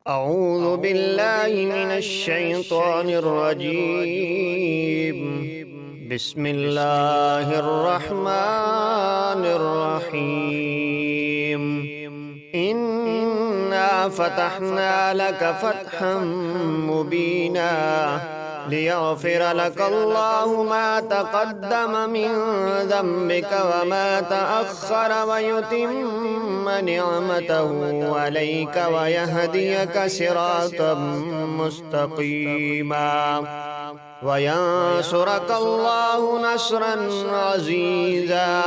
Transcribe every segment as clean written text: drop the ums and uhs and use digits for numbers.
أعوذ بالله من الشيطان الرجيم. بسم الله الرحمن الرحيم. إنا فتحنا لك فتحا مبينا ليغفر لك الله ما تقدم من ذنبك وما تأخر ويتم نعمته عليك ويهديك صراطا مستقيما وينصرك الله نصرا عزيزا.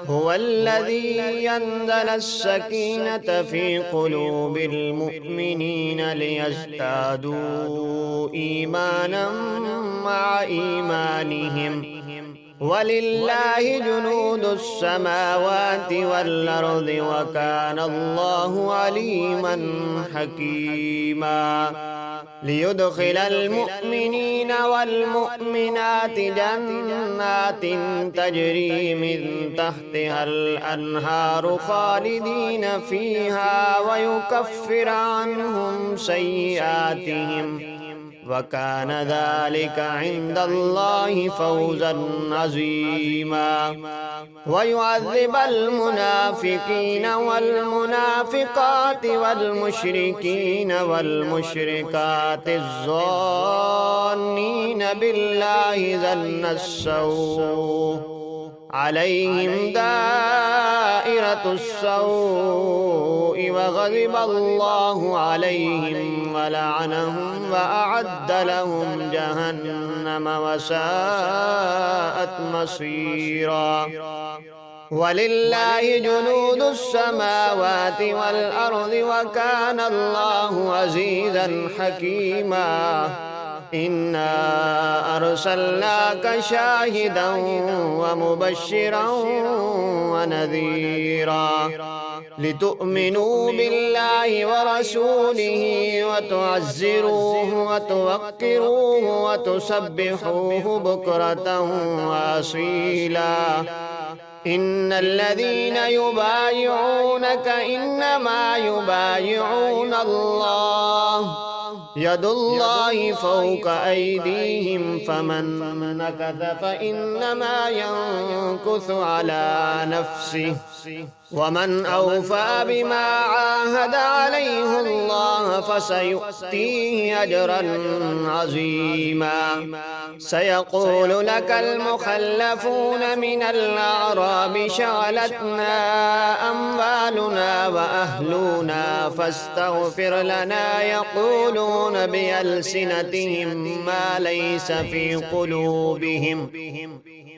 هو الذي ينزل السكينة في قلوب المؤمنين ليزدادوا إيمانا مع إيمانهم ولله جنود السماوات والأرض وكان الله عليما حكيما. ليدخل المؤمنين والمؤمنات جنات تجري من تحتها الأنهار خالدين فيها ويكفر عنهم سيئاتهم وكان ذلك عند الله فوزا عظيما. ويعذب المنافقين والمنافقات والمشركين والمشركات الظانين بالله ظن السوء عليهم دائرة السوء وغضب الله عليهم ولعنهم وأعد لهم جهنم وساءت مصيرا. ولله جنود السماوات والأرض وكان الله عزيزا حكيما. إنا أرسلناك شاهدا ومبشرا ونذيرا لتؤمنوا بالله ورسوله وتعزروه وتوقروه وتسبحوه بكرة وأصيلا. إن الذين يبايعونك إنما يبايعون الله يد الله فوق أيديهم فمن نكث فإنما ينكث على نفسه ومن أوفى بما عاهد عليه الله فسيؤتيه أجرا عظيما. سيقول لك المخلفون من الأعراب شغلتنا أموالنا وأهلنا فاستغفر لنا يقولون بألسنتهم ما ليس في قلوبهم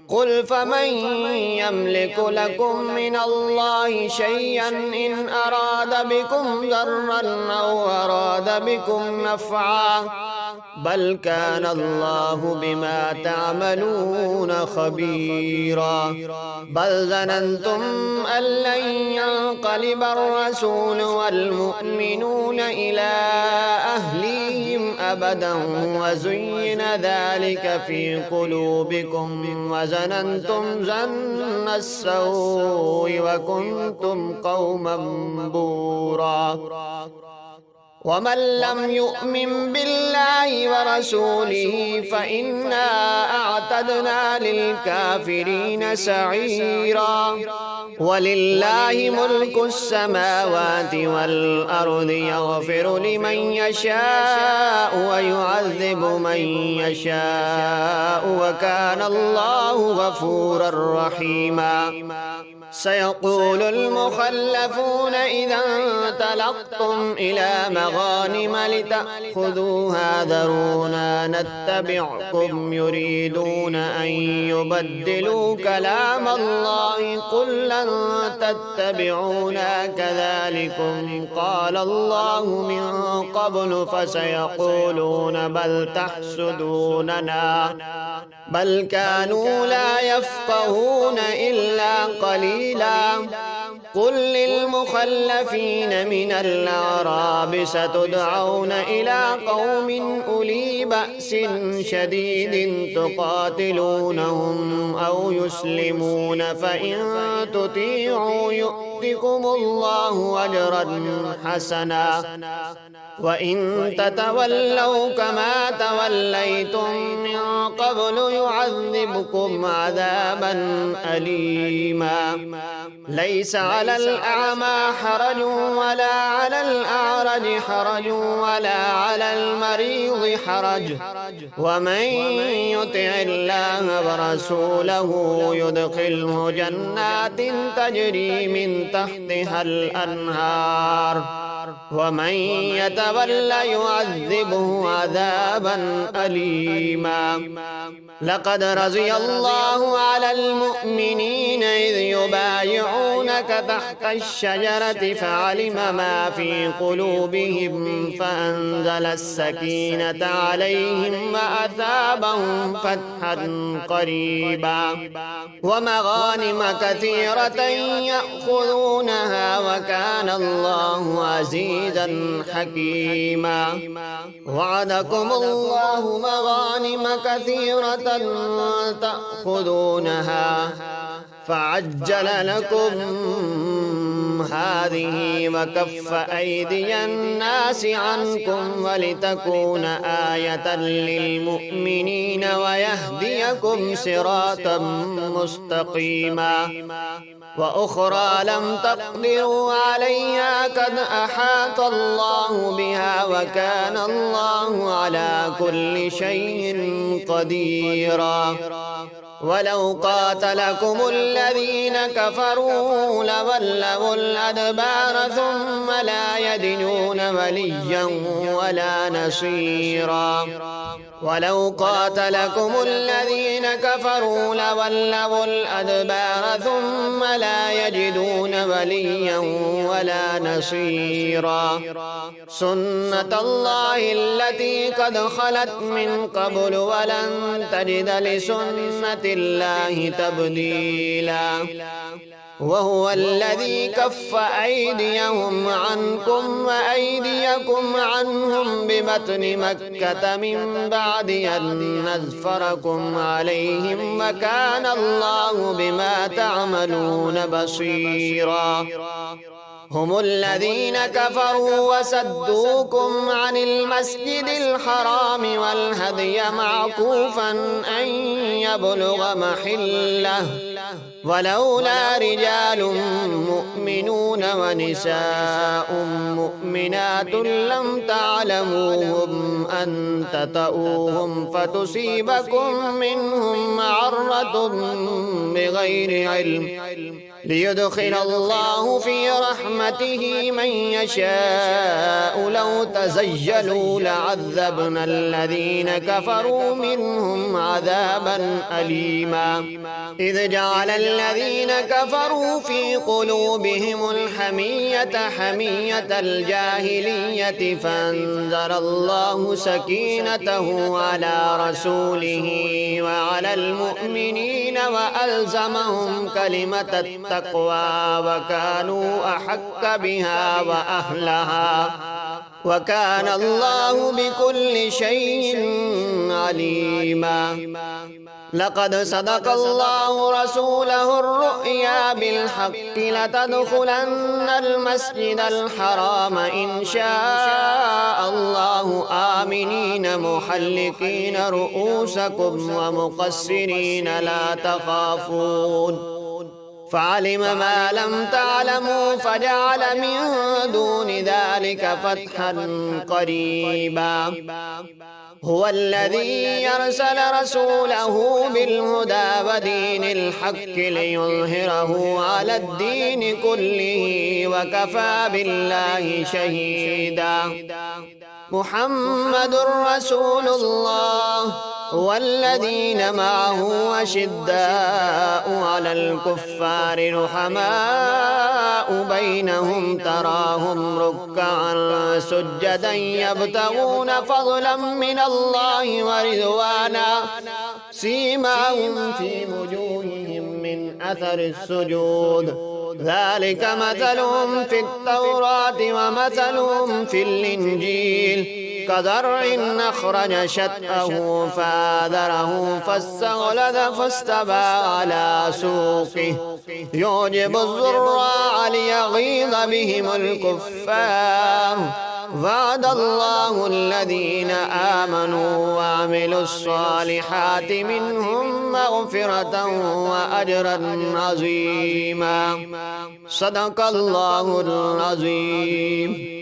قل فمن يملك لكم من الله شيئا إن أراد بكم ضرا أو أراد بكم نفعا بل كان الله بما تعملون خبيرا. بل ظننتم أن لن ينقلب الرسول والمؤمنون إلى أهليهم أبدا وزين ذلك في قلوبكم وظننتم ظن السوء وكنتم قوما بورا. ومن لم يؤمن بالله ورسوله فإنا أعتدنا للكافرين سعيرا. ولله ملك السماوات والأرض يغفر لمن يشاء ويعذب من يشاء وكان الله غفورا رحيما. سيقول المخلفون إذا انطلقتم إلى مغانم لتأخذوها ذرونا نتبعكم يريدون أن يبدلوا كلام الله قل لن تتبعونا كذلكم قال الله من قبل فسيقولون بل تحسدوننا بل كانوا لا يفقهون إلا قليلا. قل للمخلفين من الأعراب ستدعون إلى قوم أولي بأس شديد تقاتلونهم أو يسلمون فإن تطيعوا يؤتكم الله أجرا حسنا وإن تتولوا كما توليتم من قبل يعذبكم عذابا أليما ليس على الأعمى حرج ولا على الأعرج حرج ولا على المريض حرج ومن يطع الله ورسوله يدخله جنات تجري من تحتها الأنهار ومن يتولى يعذبه عذابا أليما لقد رضي الله على المؤمنين إذ يبايعونك تحت الشجرة فعلم ما في قلوبهم فأنزل السكينة عليهم وأثابهم فتحا قريبا ومغانم كثيرة يأخذونها وكان الله عزيزا حكيما وعدكم الله مغانم كثيرة تأخذونها فعجل لكم هذه وكف أيدي الناس عنكم ولتكون آية للمؤمنين ويهديكم صراطا مستقيما وأخرى لم تقدروا عليها قد أحاط الله بها وكان الله على كل شيء قديرا ولو قاتلكم الذين كفروا لولوا الأدبار ثم لا يجدون وليا ولا نصيرا ولو قاتلكم الذين كفروا لولوا الأدبار ثم لا يجدون وليا ولا نصيرا سنة الله التي قد خلت من قبل ولن تجد لسنة الله تبديلا وهو الذي كف أيديهم عنكم وأيديكم عنهم ببطن مكة من بعد أن نزفركم عليهم وكان الله بما تعملون بصيرا هم الذين كفروا وسدوكم عن المسجد الحرام والهدي معكوفا أن يبلغ محله ولولا رجال مؤمنون ونساء مؤمنات لم تعلموهم أن تطؤوهم فتصيبكم منهم معرة بغير علم ليدخل الله في رحمته من يشاء لو تزيلوا لعذبنا الذين كفروا منهم عذابا أليما إذ جعل الذين كفروا في قلوبهم الحمية حمية الجاهلية فأنزل الله سكينته على رسوله وعلى المؤمنين وألزمهم كلمة التقوى وكانوا أحق بها وأهلها وكان الله بكل شيء عليما لقد صدق الله رسوله الرؤيا بالحق لتدخلن المسجد الحرام إن شاء الله آمنين محلقين رؤوسكم ومقصرين لا تخافون فعلم ما لم تعلموا فجعل من دون ذلك فتحا قريبا هو الذي يرسل رسوله بالهدى ودين الحق ليظهره على الدين كله وكفى بالله شهيدا محمد رسول الله والذين معه أشداء على الكفار رحماء بينهم تراهم ركعا سجدا يبتغون فضلا من الله ورضوانا سيماهم في وجوههم من أثر السجود ذلك مثلهم في التوراة ومثلهم في الإنجيل كزرع أخرج شطأه فآزره فاستغلظ فاستوى على سوقه يعجب الزراع ليغيظ بهم الكفار وعد الله الذين آمنوا وعملوا الصالحات منهم مغفرة وأجرا عظيما. صدق الله العظيم.